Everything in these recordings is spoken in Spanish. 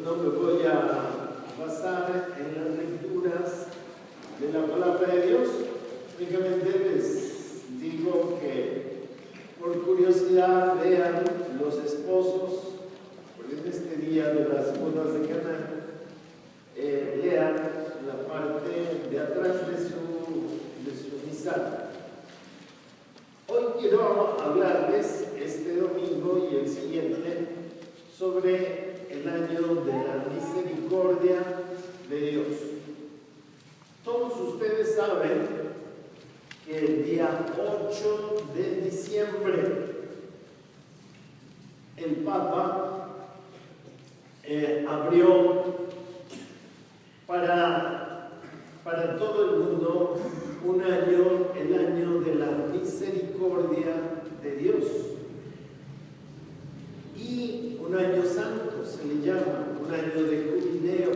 no me voy a basar en las lecturas de la palabra de Dios. Únicamente les digo que por curiosidad vean los esposos, porque en este día de las bodas de Caná, lean la parte de atrás de su misal. Hoy quiero hablarles este domingo y el siguiente sobre el año de la misericordia de Dios. Todos ustedes saben que el día 8 de diciembre el Papa abrió para todo el mundo un año, el año de la misericordia de Dios. Y un año santo se le llama, un año de jubileo,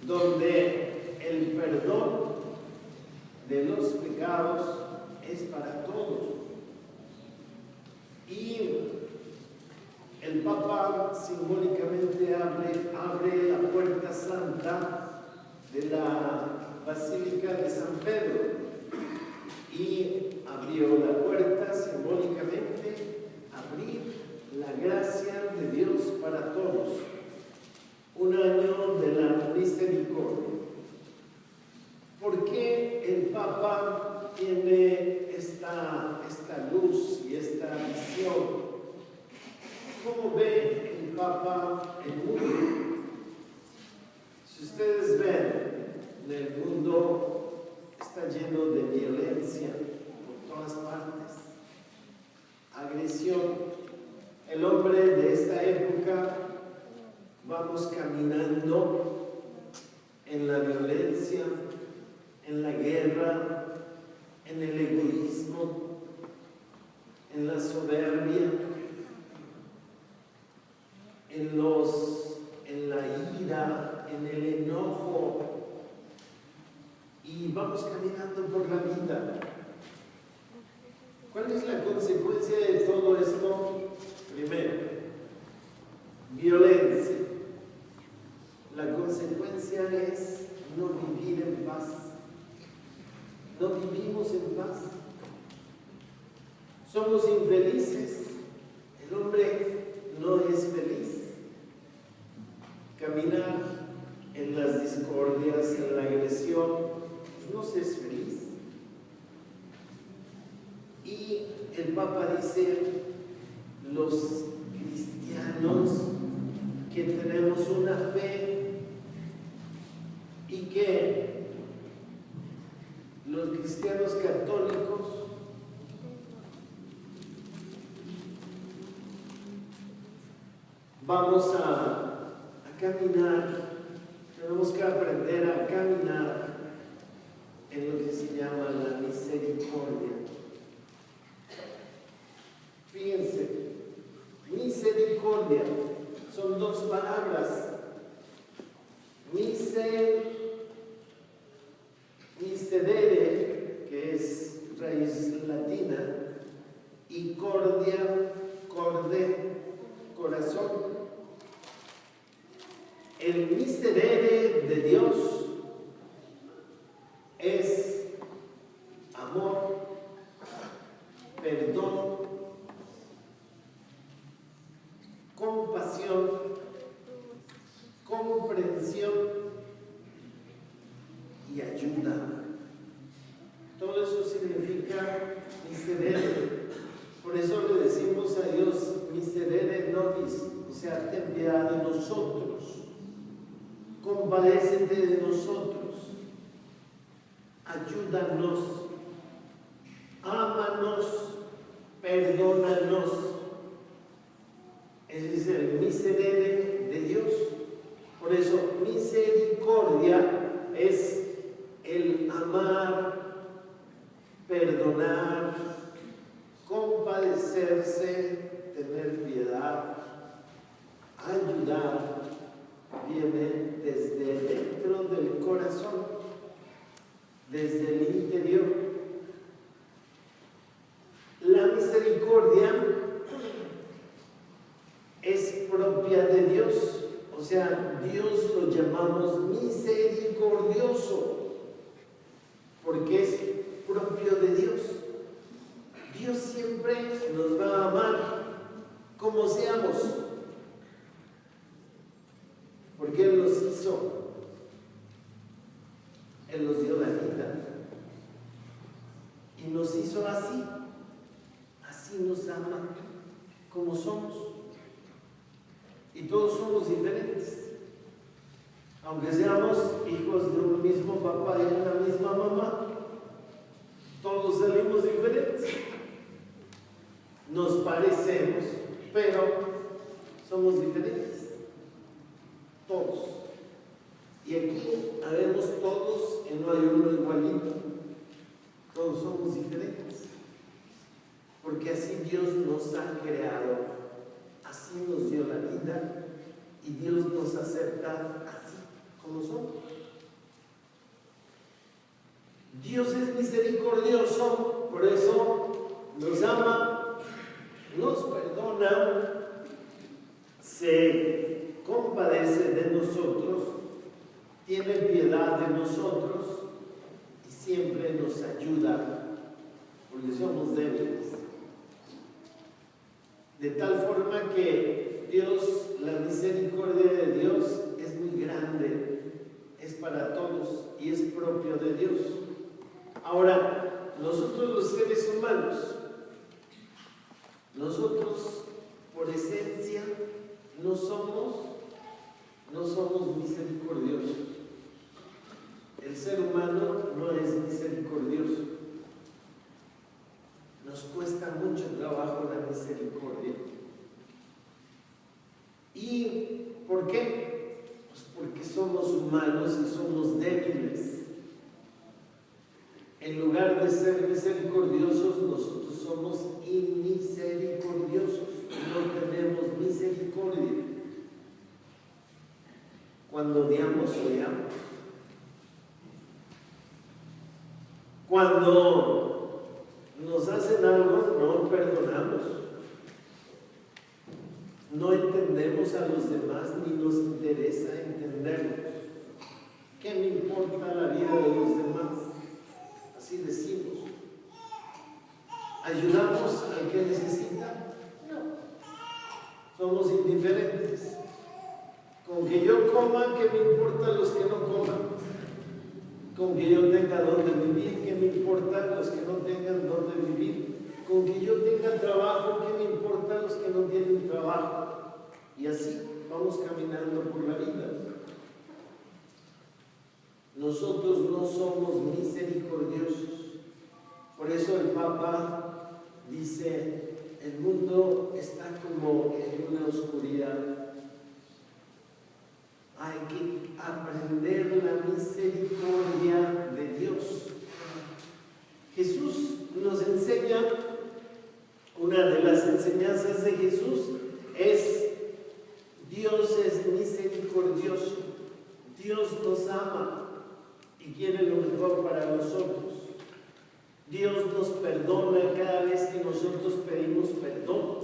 donde el perdón de los pecados es para todos. Y el Papa simbólicamente abre la puerta santa de la Basílica de San Pedro y abrió la puerta simbólicamente, abrir la gracia de Dios para todos. Un año de la misericordia. ¿Por qué el Papa tiene esta luz y esta visión? ¿Cómo ve el Papa el mundo? Si ustedes ven, el mundo está lleno de violencia por todas partes, agresión. El hombre de esta época vamos caminando en la violencia, en la guerra, en el egoísmo, en la soberbia, en la ira, en el enojo, y vamos caminando por la vida. ¿Cuál es la consecuencia de todo esto? Primero, violencia. La consecuencia es no vivir en paz. No vivimos en paz. Somos infelices. El hombre no es feliz. Caminar en las discordias, en la agresión, pues no se es feliz. Y el Papa dice, los cristianos que tenemos una fe y que los cristianos católicos vamos a caminar, tenemos que aprender a caminar en lo que se llama la misericordia. Fíjense, misericordia son dos palabras. Miserere, que es raíz latina, y cordia, corde, corazón. El miserere de Dios es amor, perdón, compasión, comprensión y ayuda. Todo eso significa miserere. Por eso le decimos a Dios miserere nobis, o sea, ten piedad de nosotros. Compadécete de nosotros, ayúdanos, ámanos, perdónanos. Ese es el miserere de Dios. Por eso, misericordia es el amar, perdonar, compadecerse, tener piedad, ayudar. Viene desde dentro del corazón, desde el interior. La misericordia es propia de Dios, o sea, Dios lo llamamos misericordioso, porque es propio de Dios. Dios siempre nos va a amar como seamos, porque Él nos hizo, Él nos dio la vida y nos hizo así, así nos ama como somos. Y todos somos diferentes, aunque seamos hijos de un mismo papá y una misma mamá, todos salimos diferentes. Nos parecemos, pero somos diferentes, todos. Y aquí haremos todos y no hay uno igualito, todos somos diferentes, porque así Dios nos ha creado, así nos dio la vida y Dios nos acepta así como somos. Dios es misericordioso, por eso nos ama, nos perdona, se compadece de nosotros, tiene piedad de nosotros y siempre nos ayuda, porque somos débiles. De tal forma que Dios, la misericordia de Dios es muy grande, es para todos y es propio de Dios. Ahora, nosotros los seres humanos, nosotros por esencia no somos misericordiosos. El ser humano no es misericordioso. Nos cuesta mucho trabajo la misericordia. ¿Y por qué? Pues porque somos humanos y somos débiles. En lugar de ser misericordiosos, nosotros somos inmisericordiosos. No tenemos misericordia. Cuando odiamos, odiamos. Cuando nos hacen algo, no perdonamos. No entendemos a los demás ni nos interesa entenderlos. ¿Qué me importa la vida de los demás? Así decimos. ¿Ayudamos al que necesita? No. Somos indiferentes. Con que yo coma, ¿qué me importa los que no coman? Con que yo tenga donde vivir, ¿qué me importa los que no tengan donde vivir? Con que yo tenga trabajo, ¿qué me importa los que no tienen trabajo? Y así vamos caminando por la vida. Nosotros no somos misericordiosos. Por eso el Papa dice, el mundo está como en una oscuridad. Hay que aprender la misericordia de Dios. Jesús nos enseña, una de las enseñanzas de Jesús es, Dios es misericordioso, Dios nos ama y quiere lo mejor para nosotros. Dios nos perdona cada vez que nosotros pedimos perdón.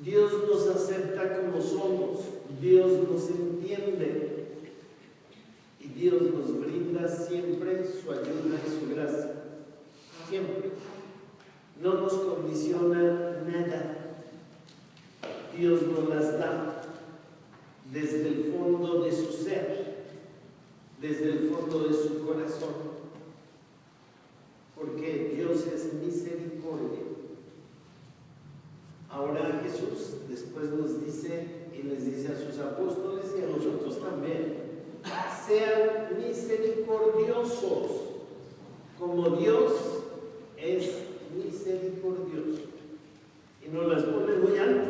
Dios nos acepta como somos, Dios nos entiende y Dios nos brinda siempre su ayuda y su gracia. Siempre. No nos condiciona nada. Dios nos las da desde el fondo de su ser, desde el fondo de su corazón, porque Dios es misericordia. Ahora Jesús después nos dice y les dice a sus apóstoles y a nosotros también, sean misericordiosos como Dios es misericordioso. Y nos las pone muy alto,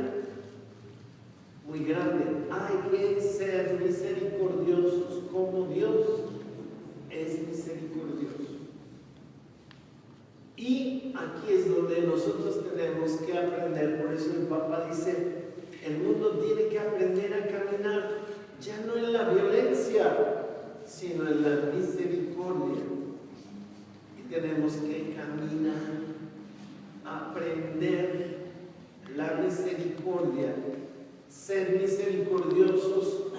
muy grande. Hay que ser misericordiosos como Dios es misericordioso. Y aquí es donde nosotros tenemos que aprender. Por eso el Papa dice, el mundo tiene que aprender a caminar ya no en la violencia, sino en la misericordia. Y tenemos que caminar, aprender la misericordia, ser misericordiosos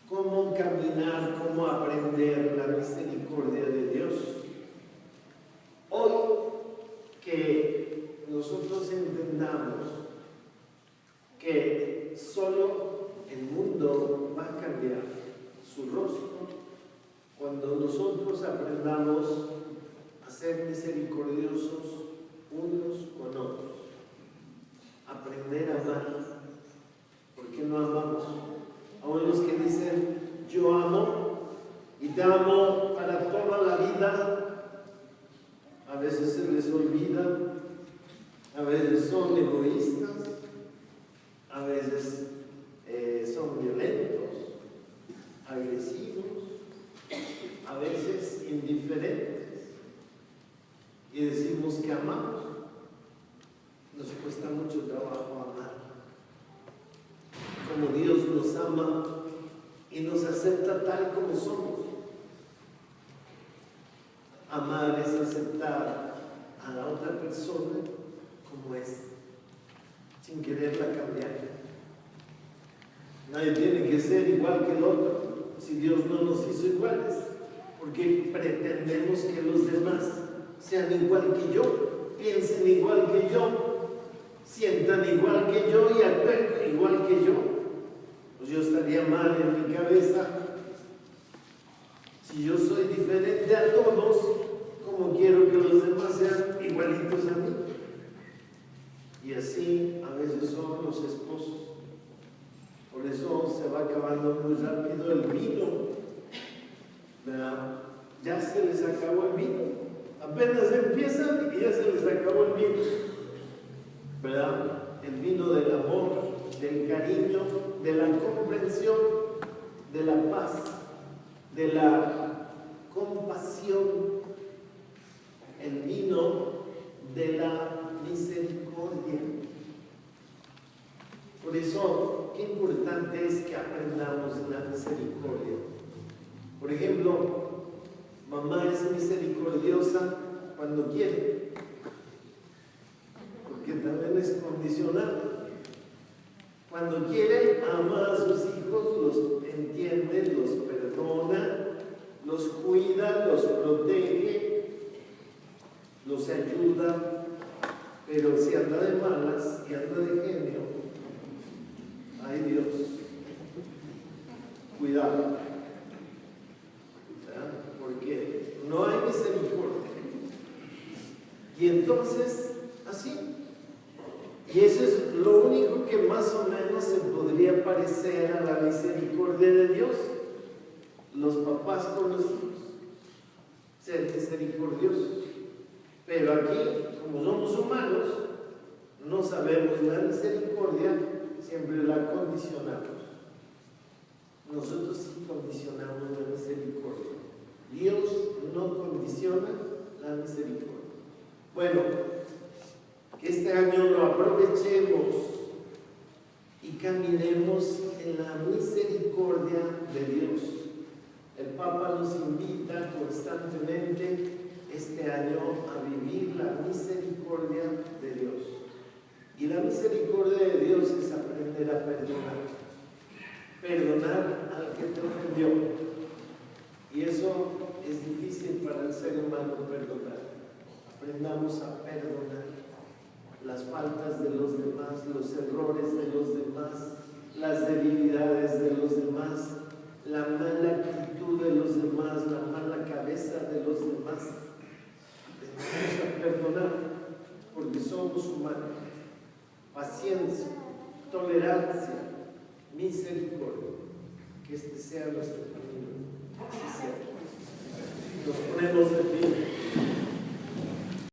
cómo caminar, cómo aprender la misericordia de Dios. Hoy que nosotros entendamos que solo el mundo va a cambiar su rostro cuando nosotros aprendamos a ser misericordiosos unos con otros, aprender a amar. ¿Por qué no amamos? Aún los que dicen yo amo y te amo para toda la vida, a veces se les olvida, a veces son egoístas, a veces son violentos, agresivos, a veces indiferentes, y decimos que amamos. Nos cuesta mucho trabajo amar como Dios nos ama y nos acepta tal como somos. Amar es aceptar a la otra persona como es, sin quererla cambiar. Nadie tiene que ser igual que el otro si Dios no nos hizo iguales, porque pretendemos que los demás sean igual que yo, piensen igual que yo, sientan igual que yo y actúen igual que yo. Pues yo estaría mal en mi cabeza si yo soy diferente a todos, como quiero que los demás sean igualitos a mí. Y así a veces son los esposos. Por eso se va acabando muy rápido el vino, ¿verdad? Ya se les acabó el vino, apenas empiezan y ya se les acabó el vino, ¿verdad? El vino del amor, del cariño, de la comprensión, de la paz, de la compasión, el vino de la misericordia. Por eso, qué importante es que aprendamos la misericordia. Por ejemplo, mamá es misericordiosa cuando quiere, porque también es condicional. Cuando quiere, ama a sus hijos, los entiende, los perdona, los cuida, los protege, los ayuda, pero si anda de malas y anda de genio, ay Dios, cuidado, ¿verdad? Porque no hay misericordia. Y entonces, así. Y eso es lo único que más o menos se podría parecer a la misericordia de Dios. Los papás con los hijos, ser misericordiosos. Pero aquí, como somos humanos, no sabemos la misericordia, siempre la condicionamos. Nosotros sí condicionamos la misericordia. Dios no condiciona la misericordia. Bueno, que este año lo aprovechemos y caminemos en la misericordia de Dios. El Papa nos invita constantemente este año a vivir la misericordia de Dios. Y la misericordia de Dios es aprender a perdonar. Perdonar al que te ofendió. Y eso es difícil para el ser humano perdonar. Aprendamos a perdonar las faltas de los demás, los errores de los demás, las debilidades de los demás, la mala actitud de los demás, la mala cabeza de los demás. Vamos a perdonar porque somos humanos. Paciencia, tolerancia, misericordia. Que este sea nuestro camino. Así sea. Nos ponemos de pie.